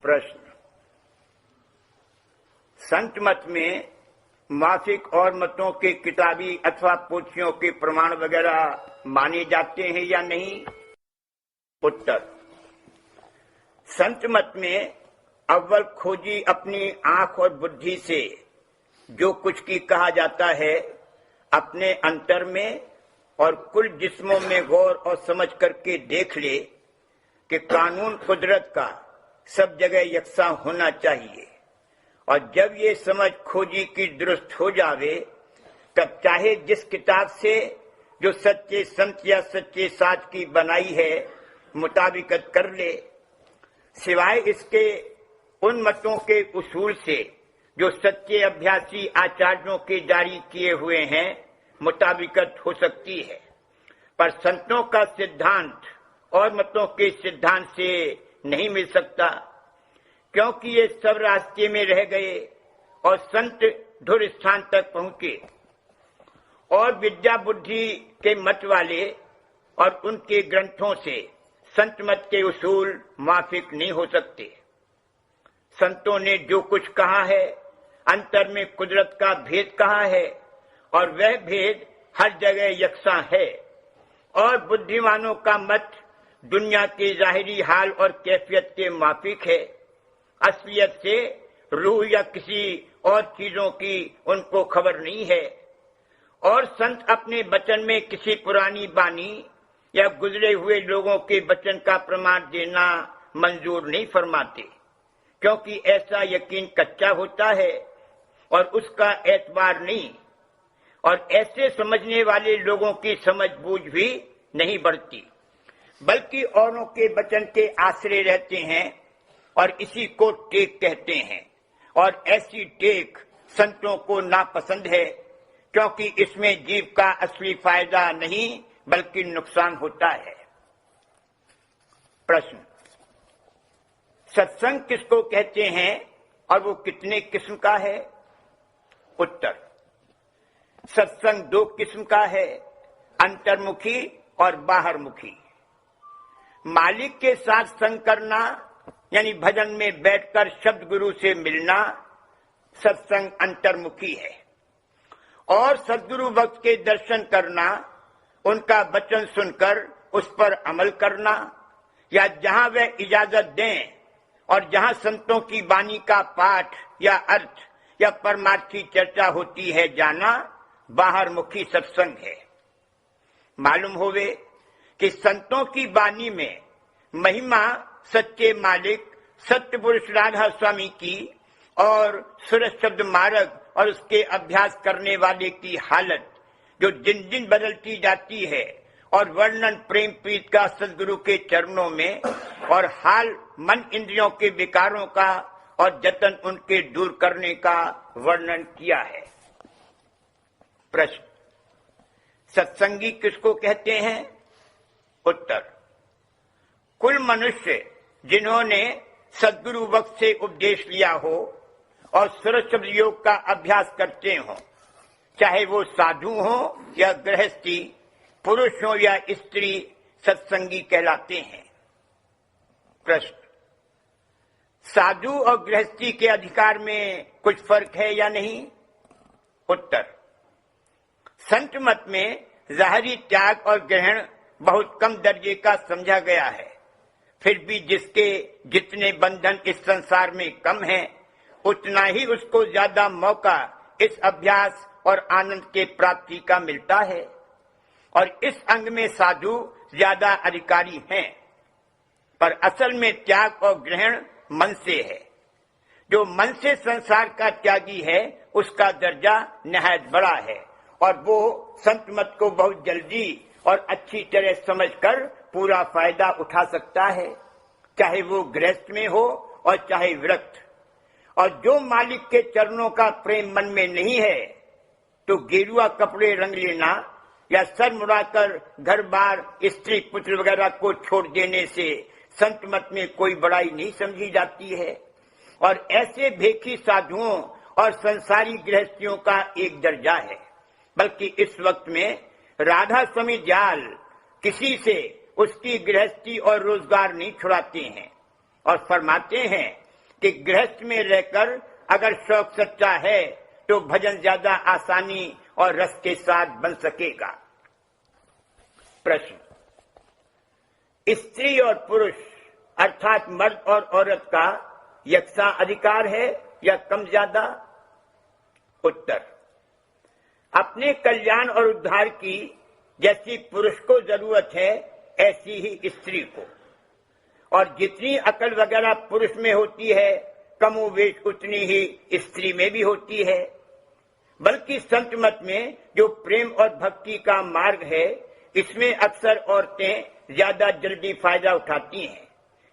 प्रश्न। संत मत में मासिक और मतों के किताबी अथवा पोथियों के प्रमाण वगैरह माने जाते हैं या नहीं? उत्तर। संत मत में अव्वल खोजी अपनी आंख और बुद्धि से जो कुछ की कहा जाता है अपने अंतर में और कुल जिस्मों में गौर और समझ करके देख ले कि कानून कुदरत का सब जगह यकसा होना चाहिए। और जब ये समझ खोजी की दुरुस्त हो जावे तब चाहे जिस किताब से जो सच्चे संत या सच्चे साच की बनाई है मुताबिकत कर ले, सिवाय इसके उन मतों के उसूल से जो सच्चे अभ्यासी आचार्यों के जारी किए हुए हैं मुताबिकत हो सकती है। पर संतों का सिद्धांत और मतों के सिद्धांत से नहीं मिल सकता, क्योंकि ये सब रास्ते में रह गए और संत धुर स्थान तक पहुंचे और विद्या बुद्धि के मत वाले और उनके ग्रंथों से संत मत के उसूल माफिक नहीं हो सकते। संतों ने जो कुछ कहा है अंतर में कुदरत का भेद कहा है और वह भेद हर जगह यकसा है। और बुद्धिमानों का मत दुनिया के जाहिरी हाल और कैफियत के माफिक है। असलियत से रूह या किसी और चीजों की उनको खबर नहीं है। और संत अपने वचन में किसी पुरानी बानी या गुजरे हुए लोगों के वचन का प्रमाण देना मंजूर नहीं फरमाते, क्योंकि ऐसा यकीन कच्चा होता है और उसका एतबार नहीं, और ऐसे समझने वाले लोगों की समझ बूझ भी नहीं बढ़ती, बल्कि औरों के वचन के आश्रय रहते हैं और इसी को टेक कहते हैं। और ऐसी टेक संतों को नापसंद है, क्योंकि इसमें जीव का असली फायदा नहीं बल्कि नुकसान होता है। प्रश्न। सत्संग किसको कहते हैं और वो कितने किस्म का है? उत्तर। सत्संग दो किस्म का है, अंतर्मुखी और बाहरमुखी। मालिक के साथ संग करना यानी भजन में बैठकर शब्द गुरु से मिलना सत्संग अंतर्मुखी है। और सद्गुरु भक्त के दर्शन करना, उनका वचन सुनकर उस पर अमल करना, या जहां वह इजाजत दें और जहां संतों की वाणी का पाठ या अर्थ या परमार्थी चर्चा होती है जाना बाहरमुखी सत्संग है। मालूम होवे कि संतों की वाणी में महिमा सच्चे मालिक सत्य पुरुष राधा स्वामी की और सूरज शब्द मार्ग और उसके अभ्यास करने वाले की हालत जो दिन दिन बदलती जाती है, और वर्णन प्रेम प्रीत का सदगुरु के चरणों में, और हाल मन इंद्रियों के विकारों का और जतन उनके दूर करने का वर्णन किया है। प्रश्न। सत्संगी किसको कहते हैं? उत्तर। कुल मनुष्य जिन्होंने सद्गुरु वक्त से उपदेश लिया हो और सूरज शब्द योग का अभ्यास करते हो, चाहे वो साधु हो या गृहस्थी, पुरुष हो या स्त्री, सत्संगी कहलाते हैं। प्रश्न। साधु और गृहस्थी के अधिकार में कुछ फर्क है या नहीं? उत्तर। संत मत में ज़ाहिरी त्याग और ग्रहण बहुत कम दर्जे का समझा गया है। फिर भी जिसके जितने बंधन इस संसार में कम हैं, उतना ही उसको ज्यादा मौका इस अभ्यास और आनंद के प्राप्ति का मिलता है। और इस अंग में साधु ज्यादा अधिकारी हैं, पर असल में त्याग और ग्रहण मन से है। जो मन से संसार का त्यागी है उसका दर्जा निहायत बड़ा है, और वो संत मत को बहुत जल्दी और अच्छी तरह समझकर पूरा फायदा उठा सकता है, चाहे वो गृहस्थ में हो और चाहे विरक्त। और जो मालिक के चरणों का प्रेम मन में नहीं है तो गेरुआ कपड़े रंग लेना या सर मुड़ाकर घर बार स्त्री पुत्र वगैरह को छोड़ देने से संत मत में कोई बड़ाई नहीं समझी जाती है। और ऐसे भेखी साधुओं और संसारी गृहस्थियों का एक दर्जा है, बल्कि इस वक्त में राधा स्वामी जाल किसी से उसकी गृहस्थी और रोजगार नहीं छुड़ाते हैं और फरमाते हैं कि गृहस्थ में रहकर अगर शौक सच्चा है तो भजन ज्यादा आसानी और रस के साथ बन सकेगा। प्रश्न, स्त्री और पुरुष अर्थात मर्द और औरत का यकसा अधिकार है या कम ज्यादा? उत्तर, अपने कल्याण और उद्धार की जैसी पुरुष को जरूरत है ऐसी ही स्त्री को, और जितनी अकल वगैरह पुरुष में होती है कमोवेश उतनी ही स्त्री में भी होती है। बल्कि संत मत में जो प्रेम और भक्ति का मार्ग है इसमें अक्सर औरतें ज्यादा जल्दी फायदा उठाती हैं,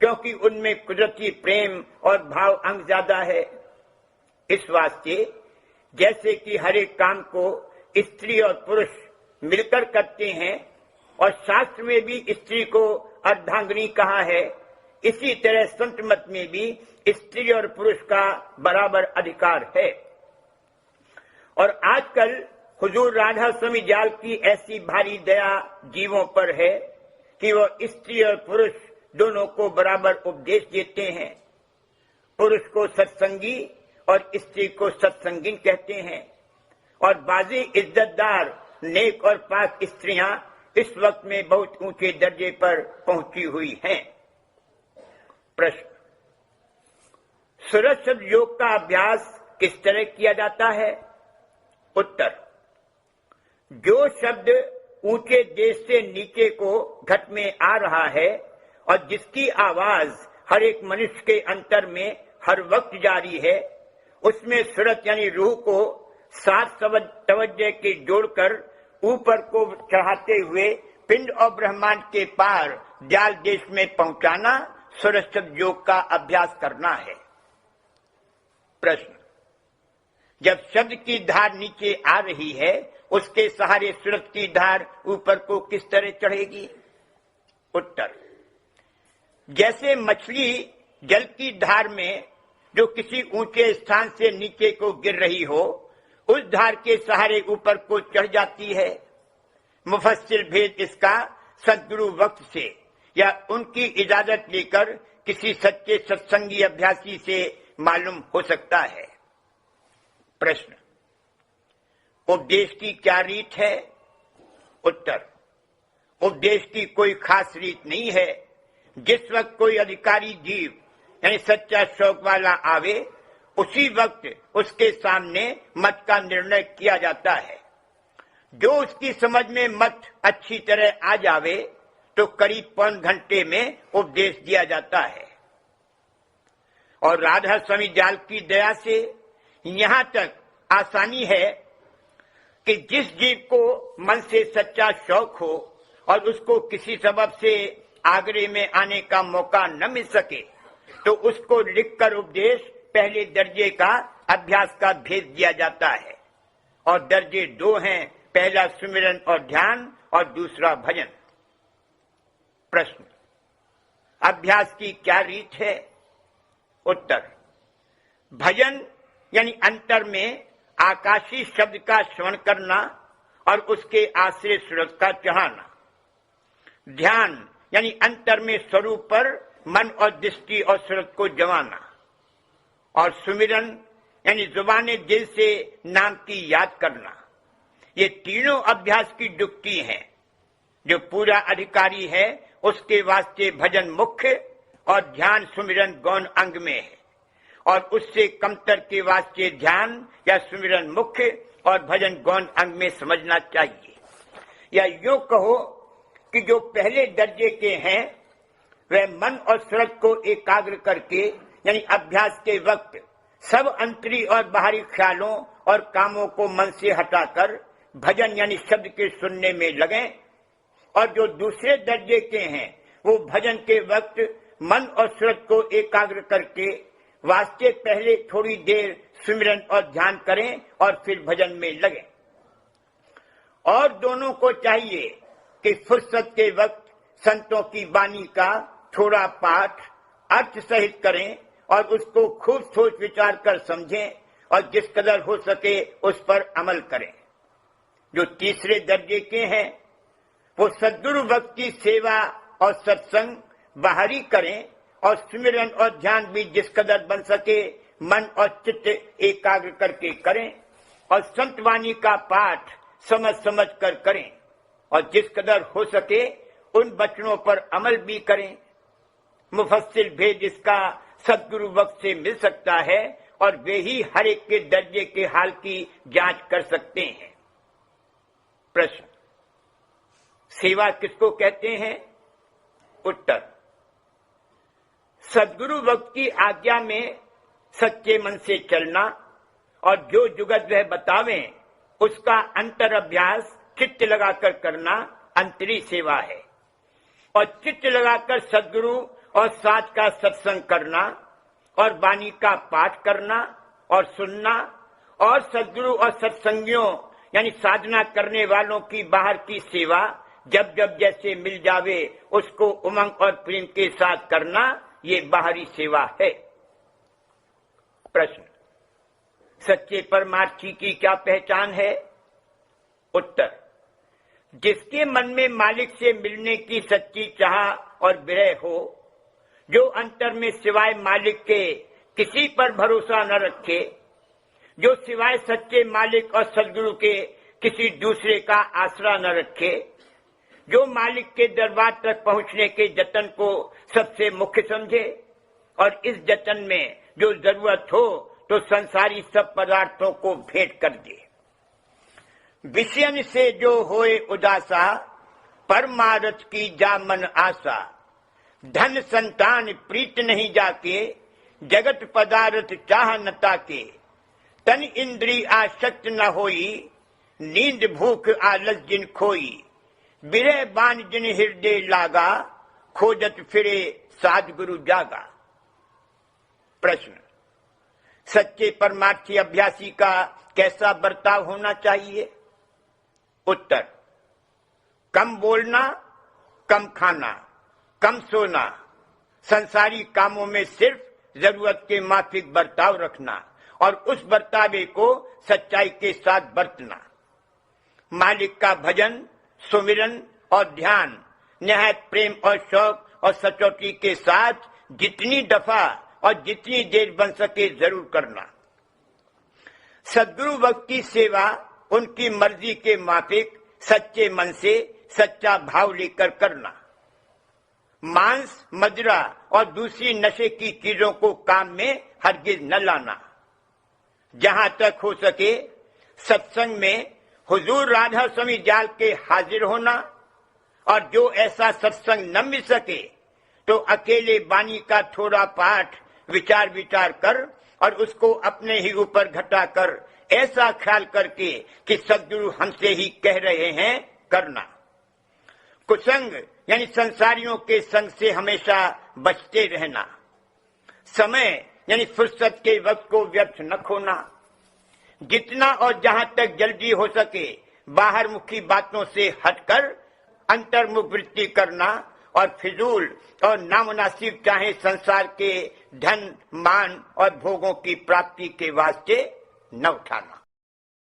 क्योंकि उनमें कुदरती प्रेम और भाव अंग ज्यादा है। इस वास्ते जैसे कि हर एक काम को स्त्री और पुरुष मिलकर करते हैं और शास्त्र में भी स्त्री को अर्धांगिनी कहा है, इसी तरह संत मत में भी स्त्री और पुरुष का बराबर अधिकार है। और आजकल हुजूर राधा स्वामी जाल की ऐसी भारी दया जीवों पर है कि वो स्त्री और पुरुष दोनों को बराबर उपदेश देते हैं। पुरुष को सत्संगी और स्त्री को सत्संगिन कहते हैं, और बाजी इज्जतदार नेक और पाक स्त्रियां इस वक्त में बहुत ऊंचे दर्जे पर पहुंची हुई हैं। प्रश्न, सुरक्षित योग का अभ्यास किस तरह किया जाता है? उत्तर, जो शब्द ऊंचे देश से नीचे को घट में आ रहा है और जिसकी आवाज हर एक मनुष्य के अंतर में हर वक्त जारी है, उसमें सूरत यानी रूह को 7 तवज्जो के जोड़कर ऊपर को चढ़ाते हुए पिंड और ब्रह्मांड के पार जाल देश में पहुंचाना सुरक्षित योग का अभ्यास करना है। प्रश्न, जब शब्द की धार नीचे आ रही है उसके सहारे सूरत की धार ऊपर को किस तरह चढ़ेगी? उत्तर, जैसे मछली जल की धार में जो किसी ऊंचे स्थान से नीचे को गिर रही हो उस धार के सहारे ऊपर को चढ़ जाती है। मुफस्सिल भेद इसका सद्गुरु वक्त से या उनकी इजाजत लेकर किसी सच्चे सत्संगी अभ्यासी से मालूम हो सकता है। प्रश्न, उपदेश की क्या रीत है? उत्तर, उपदेश की कोई खास रीत नहीं है। जिस वक्त कोई अधिकारी जीव यानी सच्चा शौक वाला आवे उसी वक्त उसके सामने मत का निर्णय किया जाता है। जो उसकी समझ में मत अच्छी तरह आ जावे तो करीब पौन घंटे में उपदेश दिया जाता है। और राधा स्वामी जाल की दया से यहाँ तक आसानी है कि जिस जीव को मन से सच्चा शौक हो और उसको किसी सबब से आगरे में आने का मौका न मिल सके तो उसको लिखकर उपदेश पहले दर्जे का अभ्यास का भेज दिया जाता है। और दर्जे 2 हैं, पहला सुमिरन और ध्यान और दूसरा भजन। प्रश्न, अभ्यास की क्या रीत है? उत्तर, भजन यानी अंतर में आकाशी शब्द का श्रवण करना और उसके आश्रय सूरत का चढ़ाना। ध्यान यानी अंतर में स्वरूप पर मन और दृष्टि और सूरत को जमाना। और सुमिरन यानी जुबाने दिल से नाम की याद करना। ये तीनों अभ्यास की युक्ति हैं। जो पूरा अधिकारी है उसके वास्ते भजन मुख्य और ध्यान सुमिरन गौण अंग में है, और उससे कमतर के वास्ते ध्यान या सुमिरन मुख्य और भजन गौण अंग में समझना चाहिए। या यूं कहो कि जो पहले दर्जे के हैं वह मन और सूरत को एकाग्र करके यानी अभ्यास के वक्त सब अंतरी और बाहरी ख्यालों और कामों को मन से हटाकर भजन यानी शब्द के सुनने में लगें। और जो दूसरे दर्जे के हैं वो भजन के वक्त मन और सूरत को एकाग्र करके वास्ते पहले थोड़ी देर सुमिरन और ध्यान करें और फिर भजन में लगें। और दोनों को चाहिए कि फुर्सत के वक्त संतों की वाणी का थोड़ा पाठ अर्थ सहित करें और उसको खूब सोच विचार कर समझें और जिस कदर हो सके उस पर अमल करें। जो तीसरे दर्जे के हैं वो सद्गुरु भक्त की सेवा और सत्संग बाहरी करें और सिमरन और ध्यान भी जिस कदर बन सके मन और चित्त एकाग्र करके करें और संत वाणी का पाठ समझ समझ कर करें और जिस कदर हो सके उन वचनों पर अमल भी करें। मुफस्सिल भेद इसका सदगुरु वक्त से मिल सकता है और वे ही हर एक के दर्जे के हाल की जांच कर सकते हैं। प्रश्न, सेवा किसको कहते हैं? उत्तर, सदगुरु वक्त की आज्ञा में सच्चे मन से चलना और जो जुगत वह बतावें उसका अंतर अभ्यास चित्त लगाकर करना अंतरी सेवा है और चित्त लगाकर सदगुरु और साथ का सत्संग करना और वाणी का पाठ करना और सुनना और सदगुरु और सत्संगियों यानी साधना करने वालों की बाहर की सेवा जब जब जैसे मिल जावे उसको उमंग और प्रेम के साथ करना, ये बाहरी सेवा है। प्रश्न, सच्चे परमार्थी की क्या पहचान है? उत्तर, जिसके मन में मालिक से मिलने की सच्ची चाह और विरह हो, जो अंतर में सिवाय मालिक के किसी पर भरोसा न रखे, जो सिवाय सच्चे मालिक और सदगुरु के किसी दूसरे का आसरा न रखे, जो मालिक के दरबार तक पहुंचने के जतन को सबसे मुख्य समझे और इस जतन में जो जरूरत हो तो संसारी सब पदार्थों को भेंट कर दे। विषयन से जो होए उदासा, परमारथ की जा मन आशा, धन संतान प्रीत नहीं जाके, जगत पदार्थ चाह न ताके, तन इंद्री आसक्त न होई, नींद भूख आलस जिन खोई, बिरह बान जिन हृदय लागा, खोजत फिरे साधगुरु जागा। प्रश्न, सच्चे परमार्थी अभ्यासी का कैसा बर्ताव होना चाहिए? उत्तर, कम बोलना, कम खाना, कम सोना, संसारी कामों में सिर्फ जरूरत के माफिक बर्ताव रखना और उस बर्तावे को सच्चाई के साथ बरतना। मालिक का भजन, सुमिरन और ध्यान निहायत प्रेम और शौक और सचोटी के साथ जितनी दफा और जितनी देर बन सके जरूर करना। सदगुरु वक्त की सेवा उनकी मर्जी के माफिक सच्चे मन से सच्चा भाव लेकर करना। मांस, मदिरा और दूसरी नशे की चीजों को काम में हरगिज न लाना। जहां तक हो सके सत्संग में हुजूर राधा स्वामी जाल के हाजिर होना और जो ऐसा सत्संग न मिल सके तो अकेले वाणी का थोड़ा पाठ विचार कर और उसको अपने ही ऊपर घटाकर ऐसा ख्याल करके कि सदगुरु हमसे ही कह रहे हैं करना। कुसंग यानी संसारियों के संग से हमेशा बचते रहना। समय यानी फुर्सत के वक्त को व्यर्थ न खोना। जितना और जहां तक जल्दी हो सके बाहर मुखी बातों से हटकर अंतर्मुख वृत्ति करना और फिजूल और नामुनासिब चाहे संसार के धन, मान और भोगों की प्राप्ति के वास्ते न उठाना।